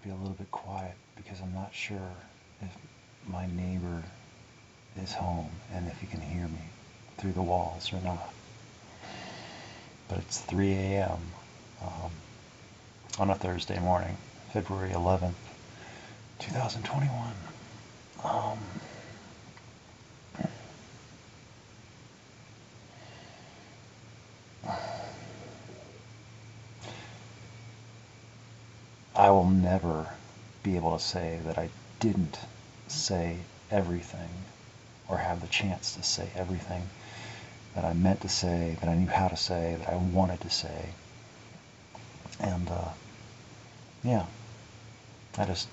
might be a little bit quiet because I'm not sure if my neighbor is home and if he can hear me through the walls or not. But it's 3 a.m. On a Thursday morning, February 11th, 2021. I will never be able to say that I didn't say everything or have the chance to say everything that I meant to say, that I knew how to say, that I wanted to say. And yeah, I just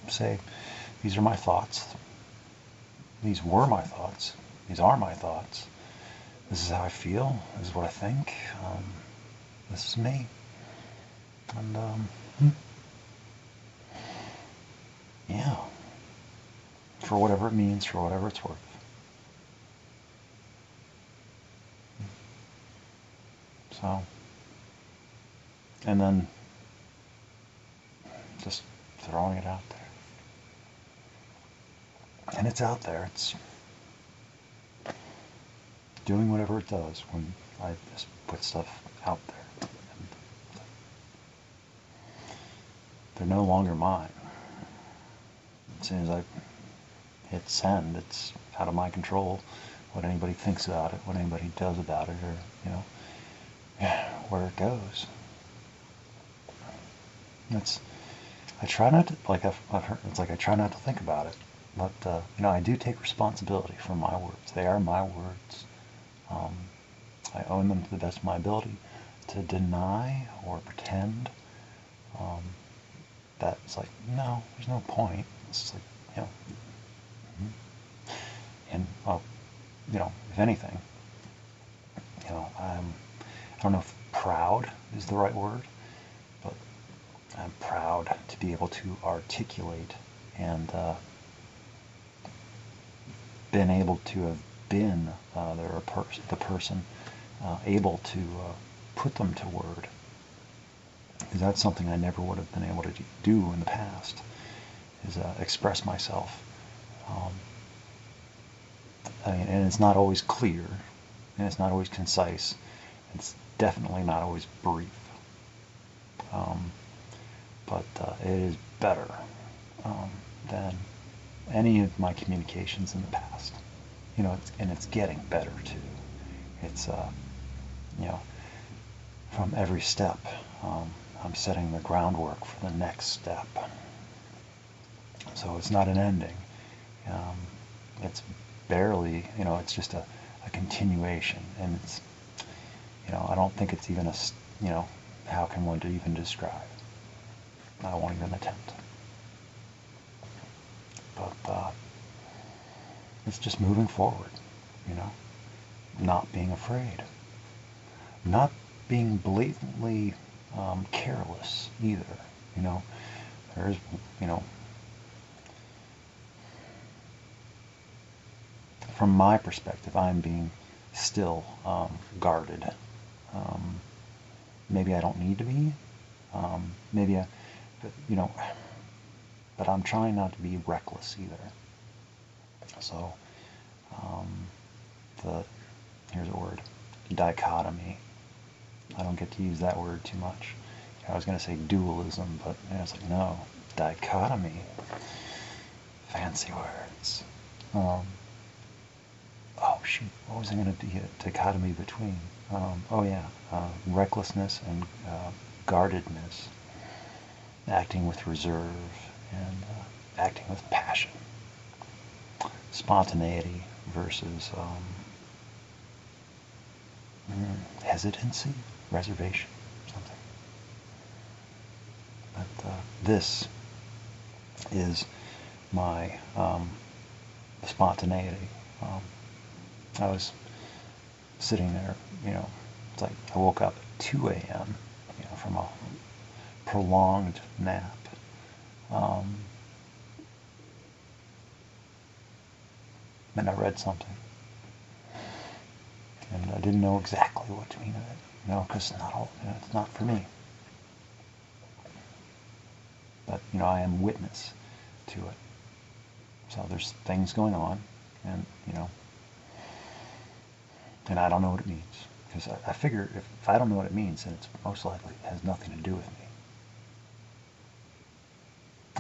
say these are my thoughts. These were my thoughts. These are my thoughts. This is how I feel. This is what I think. This is me. And yeah, for whatever it means, for whatever it's worth. So, and then just throwing it out there. And it's out there. It's doing whatever it does when I just put stuff out there. And they're no longer mine. As soon as I hit send, it's out of my control what anybody thinks about it, what anybody does about it, or, where it goes. I try not to, like I've heard, it's like I try not to think about it. But, I do take responsibility for my words. They are my words. I own them to the best of my ability. To deny or pretend, that's like, no, there's no point. It's like, and, if anything, I don't know if proud is the right word, but I'm proud to be able to articulate and been able to have been the person able to put them to word. Because that's something I never would have been able to do in the past, is express myself. And it's not always clear, and it's not always concise. It's definitely not always brief. But it is better than any of my communications in the past. And it's getting better too. It's from every step, I'm setting the groundwork for the next step. So it's not an ending. It's barely, it's just a continuation, and it's, I don't think it's even how can one even describe? I won't even attempt. But it's just moving forward, not being afraid, not being blatantly careless either. There's, from my perspective, I'm being still guarded. Maybe I don't need to be. But I'm trying not to be reckless either. So, here's a word, dichotomy. I don't get to use that word too much. I was going to say dualism, but it's like, no, dichotomy. Fancy words. Oh shoot, what was I going to do? Dichotomy between? Recklessness and guardedness. Acting with reserve and acting with passion. Spontaneity versus hesitancy, reservation, something. But this is my spontaneity. I was sitting there, it's like I woke up at 2 a.m., from a prolonged nap. And I read something. And I didn't know exactly what to mean of it, because it's not for me. but I am witness to it. So there's things going on, and and I don't know what it means, because I figure if I don't know what it means, then it's most likely has nothing to do with me,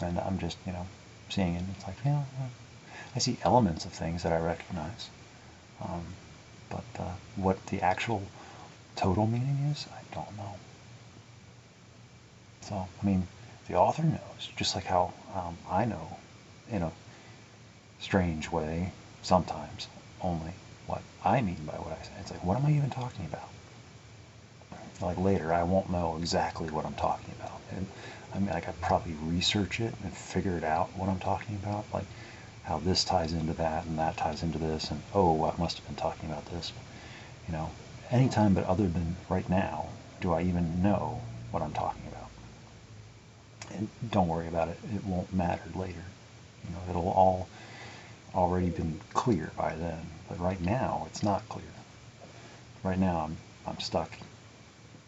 and I'm just seeing it. And it's like I see elements of things that I recognize, but what the actual total meaning is, I don't know. So I mean, the author knows, just like how I know, in a strange way, sometimes only, what I mean by what I say. It's like, what am I even talking about? Like later, I won't know exactly what I'm talking about. And I mean, I could probably research it and figure it out what I'm talking about, like how this ties into that and that ties into this, and oh, I must have been talking about this. Anytime but other than right now do I even know what I'm talking about. And don't worry about it. It won't matter later. It'll all already been clear by then. But right now, it's not clear. Right now, I'm stuck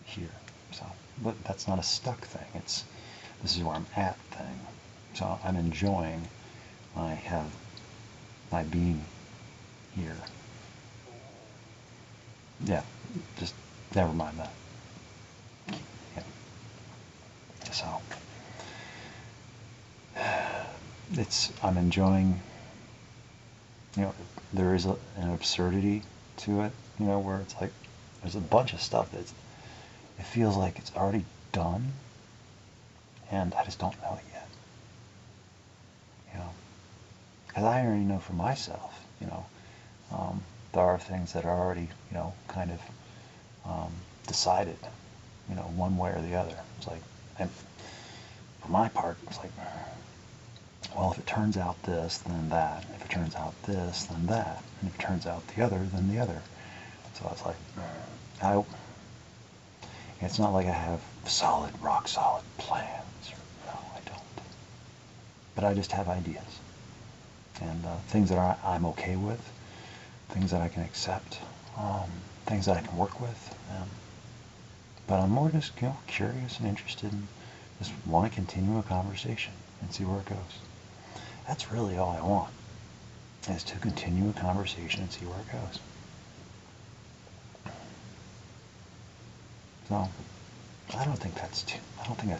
here. So, but that's not a stuck thing. This is where I'm at thing. So I'm enjoying my being here. Yeah, just never mind that. Yeah. So I'm enjoying. There is an absurdity to it. Where it's like there's a bunch of stuff it feels like it's already done, and I just don't know it yet. Because I already know for myself. There are things that are already kind of decided, one way or the other. It's like, and for my part, it's like, well, if it turns out this, then that. If it turns out this, then that. And if it turns out the other, then the other. So it's like, it's not like I have rock solid plans. No, I don't. But I just have ideas. And things that I'm okay with, things that I can accept, things that I can work with. But I'm more just curious and interested, and just want to continue a conversation and see where it goes. That's really all I want, is to continue a conversation and see where it goes. So I don't think that's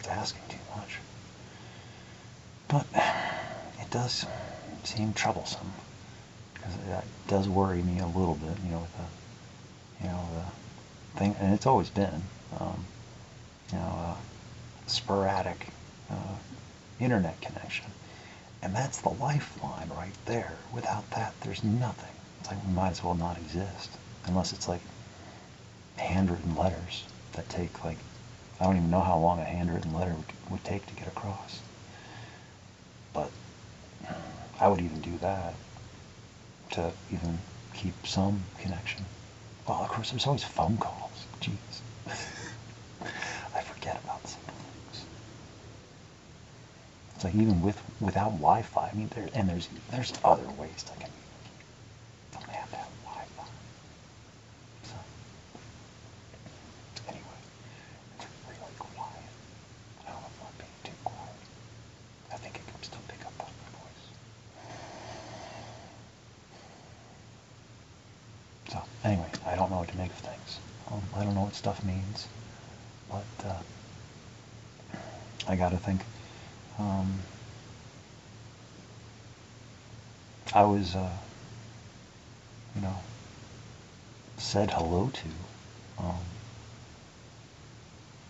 asking too much. But it does seem troublesome, because it does worry me a little bit, with the thing, and it's always been, sporadic internet connection, and that's the lifeline right there. Without that, there's nothing. It's like we might as well not exist, unless it's like handwritten letters that take I don't even know how long a handwritten letter would take to get across. But I would even do that to even keep some connection. Well, of course, there's always phone calls. Jeez. I forget about some things. It's like even without Wi-Fi, I mean, there's other ways to communicate. Don't have to have Wi-Fi. So, anyway, it's really quiet. I don't know if I'm being too quiet. I think it can still pick up on my voice. So, anyway, I don't know what to make of things. I don't know what stuff means, but I gotta think. I was, said hello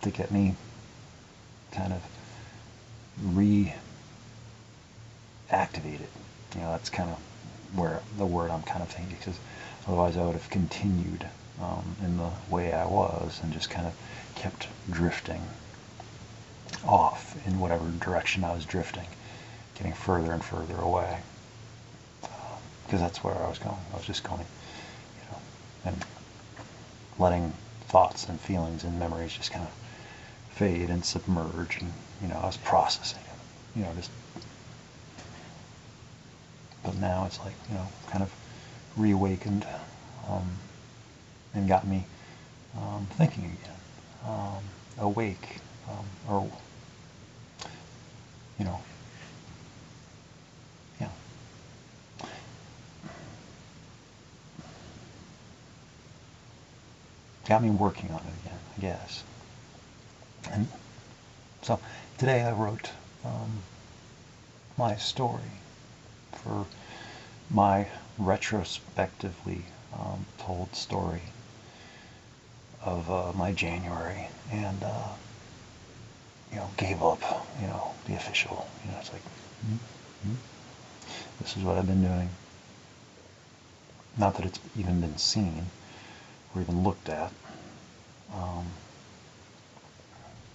to get me kind of reactivated. That's kind of where the word I'm kind of thinking, because otherwise I would have continued in the way I was and just kind of kept drifting off in whatever direction I was drifting, getting further and further away, because that's where I was going. I was just going, and letting thoughts and feelings and memories just kind of fade and submerge, and I was processing it, just. But now it's like, kind of reawakened, and got me thinking again, awake, or you know, yeah. Got me working on it again, I guess. And so today I wrote my story for my retrospectively told story of my January, and gave up, the official, it's like, this is what I've been doing. Not that it's even been seen or even looked at,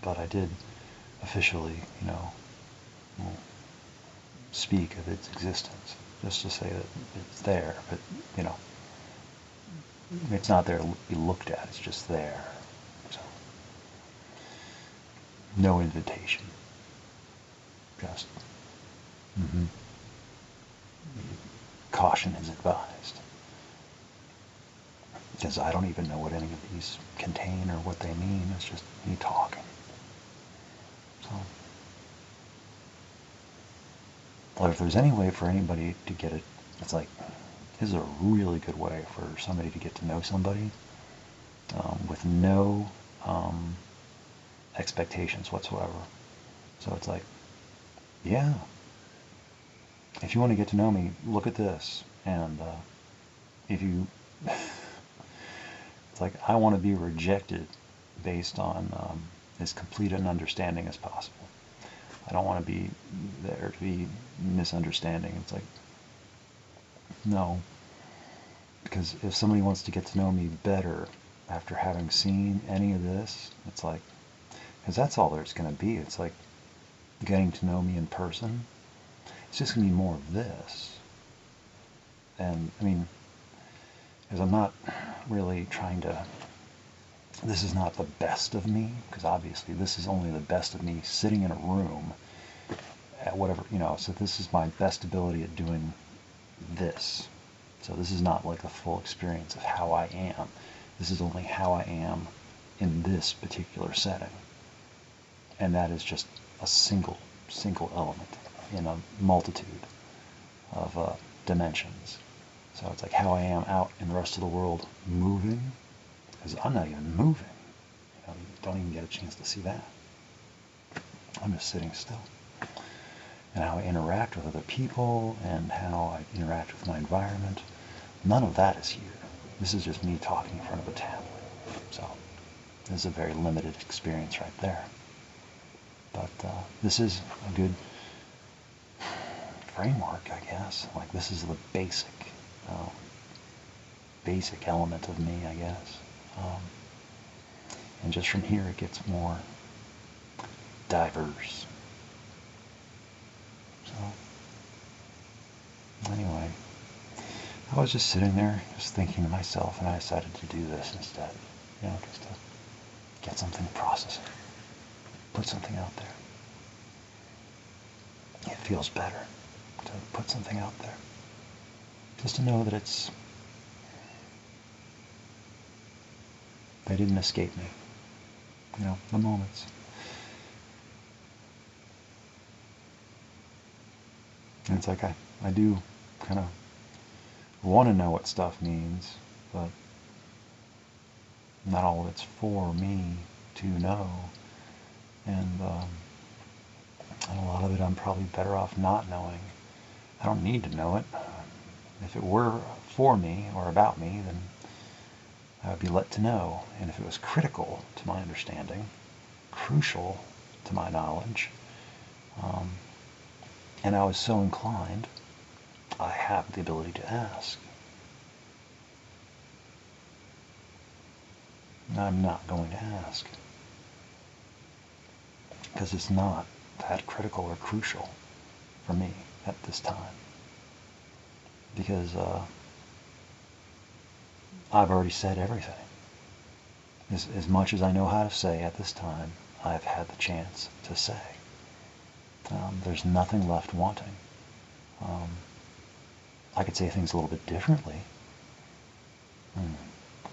but I did officially, speak of its existence, just to say that it's there, but, it's not there to be looked at, it's just there. So, no invitation. Just, caution is advised. Because I don't even know what any of these contain or what they mean, it's just me talking. So, well, if there's any way for anybody to get it, it's like, this is a really good way for somebody to get to know somebody with no expectations whatsoever. So it's like, yeah, if you want to get to know me, look at this. And if you, it's like, I want to be rejected based on as complete an understanding as possible. I don't want to be there to be misunderstanding. It's like, no. Because if somebody wants to get to know me better after having seen any of this, it's like, because that's all there's going to be. It's like getting to know me in person. It's just going to be more of this. And, I mean, because I'm not really trying to, this is not the best of me, because obviously this is only the best of me sitting in a room at whatever, so this is my best ability at doing this. So this is not like the full experience of how I am. This is only how I am in this particular setting. And that is just a single element in a multitude of dimensions. So it's like how I am out in the rest of the world moving, because I'm not even moving. You don't even get a chance to see that. I'm just sitting still. And how I interact with other people and how I interact with my environment. None of that is here. This is just me talking in front of a tablet. So this is a very limited experience right there. But this is a good framework, I guess. Like, this is the basic element of me, I guess. And just from here it gets more diverse. So, anyway, I was just sitting there, just thinking to myself, and I decided to do this instead. Just to get something processing, put something out there. It feels better to put something out there. Just to know that they didn't escape me. The moments. And it's like I do kind of want to know what stuff means, but not all of it's for me to know. And a lot of it I'm probably better off not knowing. I don't need to know it. If it were for me or about me, then I would be let to know. And if it was critical to my understanding, crucial to my knowledge, and I was so inclined, I have the ability to ask. I'm not going to ask, because it's not that critical or crucial for me at this time. Because I've already said everything. As much as I know how to say at this time, I've had the chance to say. There's nothing left wanting. I could say things a little bit differently,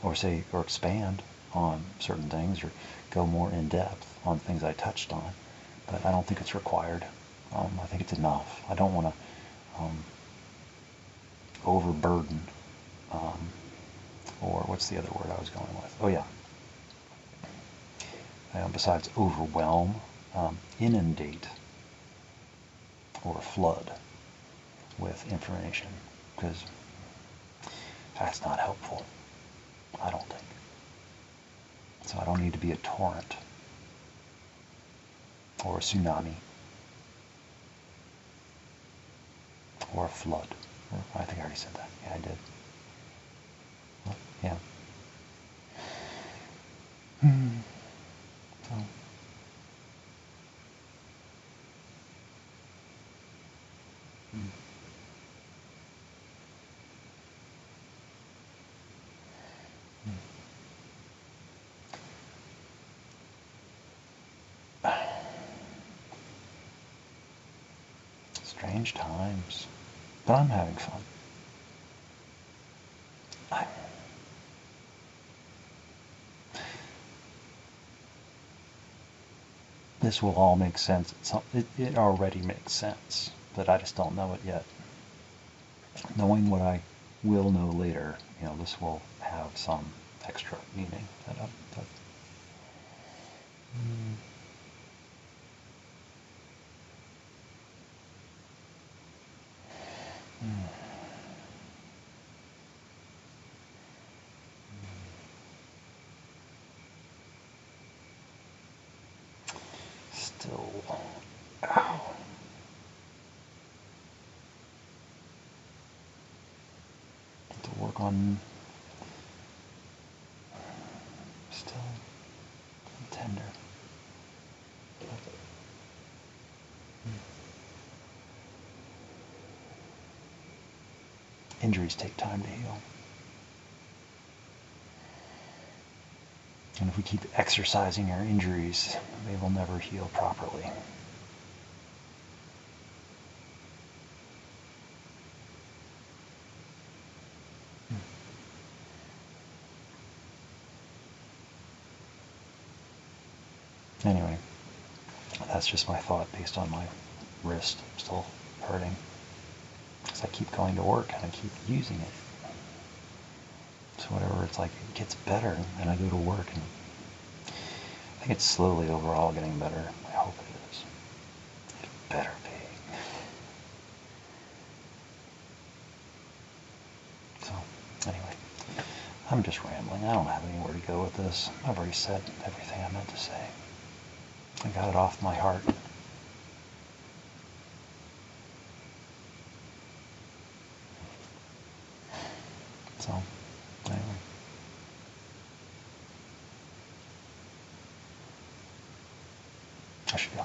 or expand on certain things, or go more in depth on things I touched on, but I don't think it's required. I think it's enough. I don't want to overburden, or what's the other word I was going with? Oh yeah. Besides overwhelm, inundate or flood with information, because that's not helpful, I don't think. So I don't need to be a torrent or a tsunami or a flood. I think I already said that. Yeah, I did. Yeah. So, strange times, but I'm having fun. I, this will all make sense. It already makes sense, but I just don't know it yet. Knowing what I will know later, this will have some extra meaning. Still, ow. To work on, still tender. Injuries take time to heal. And if we keep exercising our injuries, they will never heal properly. Anyway, that's just my thought based on my wrist still hurting. Because I keep going to work and I keep using it. So whatever, it's like it gets better and I go to work, and I think it's slowly overall getting better. I hope it is. It better be. So anyway, I'm just rambling. I don't have anywhere to go with this. I've already said everything I meant to say. I got it off my heart. So anyway, I should go.